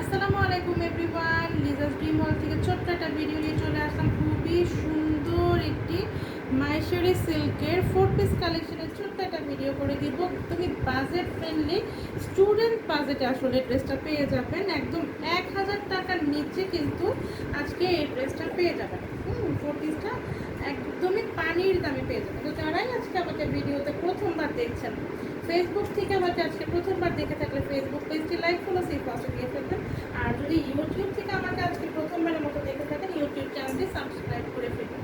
আসসালামু আলাইকুম everyone, Liza's dream world থেকে ছোট্ট একটা ভিডিও নিয়ে চলে আসলাম। খুবই সুন্দর একটি মাহেশ্বরী সিল্কের 4 পিস কালেকশনের ছোট্ট একটা ভিডিও করে দিব। তুমি বাজেট ফ্রেন্ডলি স্টুডেন্ট বাজেটে আসলে ড্রেসটা পেয়ে যাবেন। একদম 1000 টাকার নিচে কিন্তু আজকে এই ড্রেসটা পেয়ে যাবেন। 4 পিসটা একদমই পানির দামে পেয়ে যাবেন। তো যারাই আজকে আমাকে ভিডিওতে প্রথমবার দেখছেন, ফেসবুক থেকে আমাকে আজকে প্রথমবার দেখে থাকলে ফেসবুক পেজটি লাইক ফলো সেই পাশে দিয়ে ফেলবেন। আর যদি ইউটিউব থেকে আমাকে আজকে প্রথমবারের মতো দেখে থাকেন, ইউটিউব চ্যানেলটি সাবস্ক্রাইব করে ফেলবেন।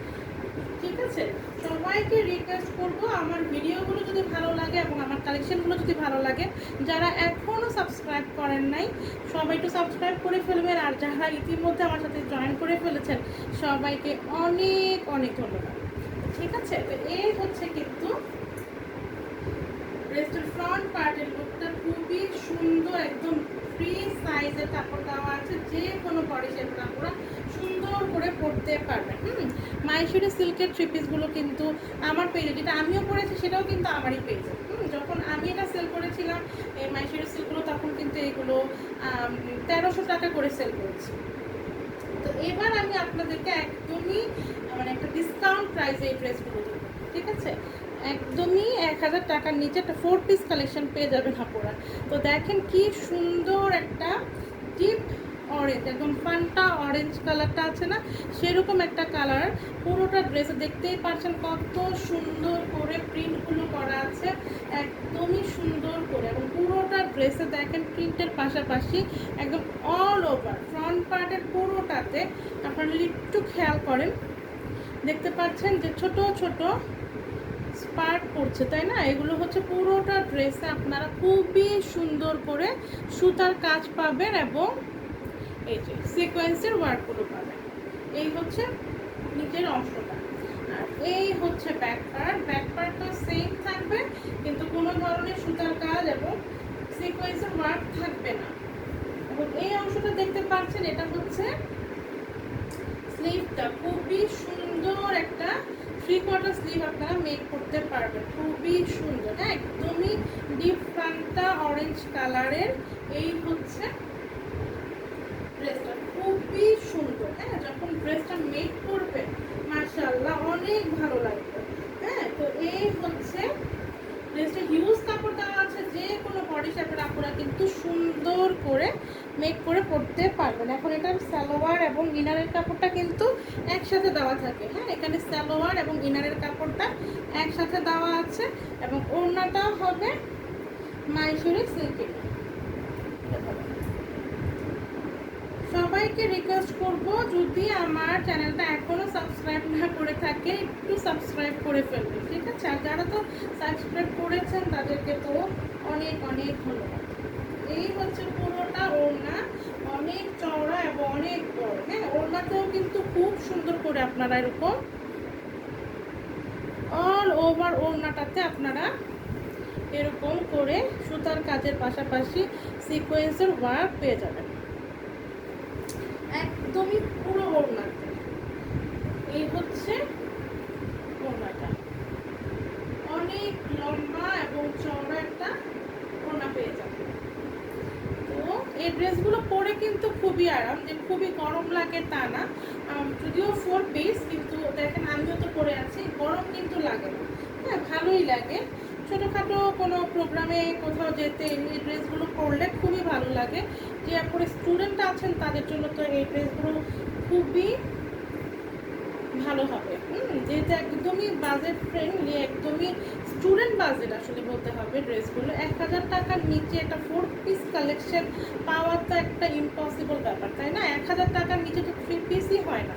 ঠিক আছে, সবাইকে রিকোয়েস্ট করব, আমার ভিডিওগুলো যদি ভালো লাগে এবং আমার কালেকশনগুলো যদি ভালো লাগে, যারা এখনও সাবস্ক্রাইব করেন নাই সবাই একটু সাবস্ক্রাইব করে ফেলবেন। আর যারা ইতিমধ্যে আমার সাথে জয়েন করে ফেলেছেন সবাইকে অনেক অনেক ধন্যবাদ। ঠিক আছে, তো এই হচ্ছে কিন্তু ড্রেসটার ফ্রন্ট পার্টের লুকটা খুবই সুন্দর, একদম ফ্রি সাইজের কাপড় দেওয়া আছে, যে কোনো বডি শেপ কাপড় সুন্দর করে পরতে পারবেন। মাহেশ্বরী সিল্কের 3 পিসগুলো কিন্তু আমার পেজে, যেটা আমিও পরেছি সেটাও কিন্তু আমারই পেজে। যখন আমি এটা সেল করেছিলাম এই মাহেশ্বরী সিল্কগুলো, তখন কিন্তু এগুলো 1300 টাকা করে সেল করেছি। তো এবার আমি আপনাদেরকে একদমই মানে একটা ডিসকাউন্ট প্রাইসে এই ড্রেসগুলো দেবো। ঠিক আছে, একদমই 1000 টাকার নিচে একটা 4 পিস কালেকশন পেয়ে যাবেন আপনারা। তো দেখেন কি সুন্দর একটা ডিপ অরেঞ্জ, একদম ফান্টা অরেঞ্জ কালারটা আছে না, সেরকম একটা কালার পুরোটা ড্রেসে দেখতেই পাচ্ছেন কত সুন্দর করে প্রিন্টগুলো করা আছে, একদমই সুন্দর করে। এবং পুরোটা ড্রেসে দেখেন প্রিন্টের পাশাপাশি একদম অল ওভার ফ্রন্ট পার্টের পুরোটাতে আপনারা একটু খেয়াল করেন, দেখতে পাচ্ছেন যে ছোট ছোট স্পার্ক পড়ছে, তাই না? এগুলো হচ্ছে পুরোটা ড্রেসে আপনারা খুবই সুন্দর করে সুতার কাজ পাবেন এবং এই যে সিকোয়েন্সের ওয়ার্কগুলো পাবেন। এই হচ্ছে নিচের অংশটা, আর এই হচ্ছে ব্যাক পার্ট। ব্যাক পার্টটা সেম থাকবে, কিন্তু কোনো ধরনের সুতার কাজ এবং সিকোয়েন্সের ওয়ার্ক থাকবে না। এবং এই অংশটা দেখতে পাচ্ছেন, এটা হচ্ছে স্লিভটা, খুবই সুন্দর একটা 3/4 স্লিভ আপনারা মেক করতে পারবেন, খুবই সুন্দর। হ্যাঁ, একদমই ডিপ ফান্টা অরেঞ্জ কালারের এই হচ্ছে ড্রেসটা, খুবই সুন্দর। হ্যাঁ, যখন ড্রেসটা মেক করবেন মাশাআল্লাহ অনেক ভালো লাগবে। হ্যাঁ, তো এই হচ্ছে ড্রেসটা হিউজ কাপড় দেওয়া আছে, যে কোনো বডি শেপের আপনারা কিন্তু সুন্দর করে মেক করে পরতে পারবেন। এখন এটার সালোয়ার এবং ইনারের কাপড়টা কিন্তু একসাথে দেওয়া থাকে। হ্যাঁ, এখানে সালোয়ার এবং ইনারের কাপড়টা একসাথে দেওয়া আছে এবং ওড়নাটাও হবে মাহেশ্বরী সিল্কের। সবাইকে রিকোয়েস্ট করব, যদি আমার চ্যানেলটা এখনও সাবস্ক্রাইব না করে থাকে একটু সাবস্ক্রাইব করে ফেলবেন। ঠিক আছে, আর যারা তো সাবস্ক্রাইব করেছেন তাদেরকে তো অনেক অনেক ধন্যবাদ। এই হচ্ছে পুরোটা ওড়না, অনেক চওড়া এবং অনেক বড়। হ্যাঁ, ওড়নাতেও কিন্তু খুব সুন্দর করে আপনারা এরকম অল ওভার ওড়নাটাতে আপনারা এরকম করে সুতার কাজের পাশাপাশি সিকোয়েন্সের ওয়ার্ক পেয়ে যাবেন একদমই পুরো ওড়নাতে। এই হচ্ছে ওড়নাটা, অনেক লম্বা এবং চওড়া একটা ওড়না পেয়ে যাবে। তো এই ড্রেসগুলো পরে কিন্তু খুবই আরাম, যে খুবই গরম লাগে তা না। যদিও 4 পিস, কিন্তু দেখেন আমিও তো পরে আছি, গরম কিন্তু লাগে না। হ্যাঁ, ভালোই লাগে। ছোটোখাটো কোনো প্রোগ্রামে কোথাও যেতে এই ড্রেসগুলো পরলে খুবই ভালো লাগে। যে আপনার স্টুডেন্ট আছেন তাদের জন্য তো এই ড্রেসগুলো খুবই ভালো হবে। যেহেতু একদমই বাজেট ফ্রেন্ডলি, একদমই স্টুডেন্ট বাজেট আসলে বলতে হবে ড্রেসগুলো। 1000 টাকার নিচে একটা 4 পিস কালেকশন পাওয়া তো একটা ইম্পসিবল ব্যাপার, তাই না? 1000 টাকার নিচে তো 3 পিসই হয় না।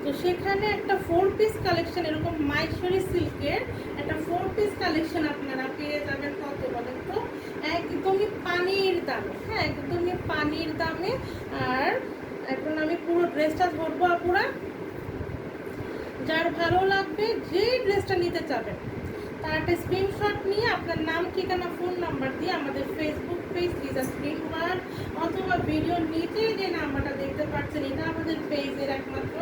তো সেখানে একটা 4 পিস কালেকশন, এরকম মাহেশ্বরী সিল্কের একটা 4 পিস কালেকশন আপনারা পেয়ে যাবেন কত বলেন তো? একদমই পানির দামে। হ্যাঁ, একদমই পানির দামে। আর এখন আমি পুরো ড্রেসটা ধরবো, আপুরা যার ভালো লাগবে, যেই ড্রেসটা নিতে চাবেন তার একটা স্ক্রিনশট নিয়ে আপনার নাম, ঠিকানা, ফোন নাম্বার দিয়ে আমাদের Facebook page Liza's dream world অথবা ভিডিও নিচে যে নাম্বারটা দেখতে পাচ্ছেন, এটা আমাদের পেজের একমাত্র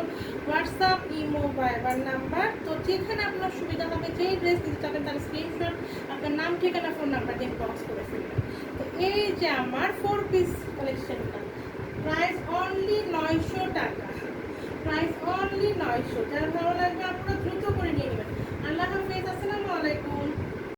হোয়াটসঅ্যাপ, ইমো, ভাইবার নাম্বার। তো যেখানে আপনার সুবিধা হবে, যেই ড্রেস নিতে চাবেন তার স্ক্রিনশট আপনার নাম, ঠিকানা, ফোন নাম্বার দিয়ে ইনবক্স করে ফেলবেন। তো এই যে আমার 4 পিস কালেকশনটা প্রাইস অনলি 900 টাকা, প্রাইস অনলি 900। যার ভালো লাগবে আপনারা দ্রুত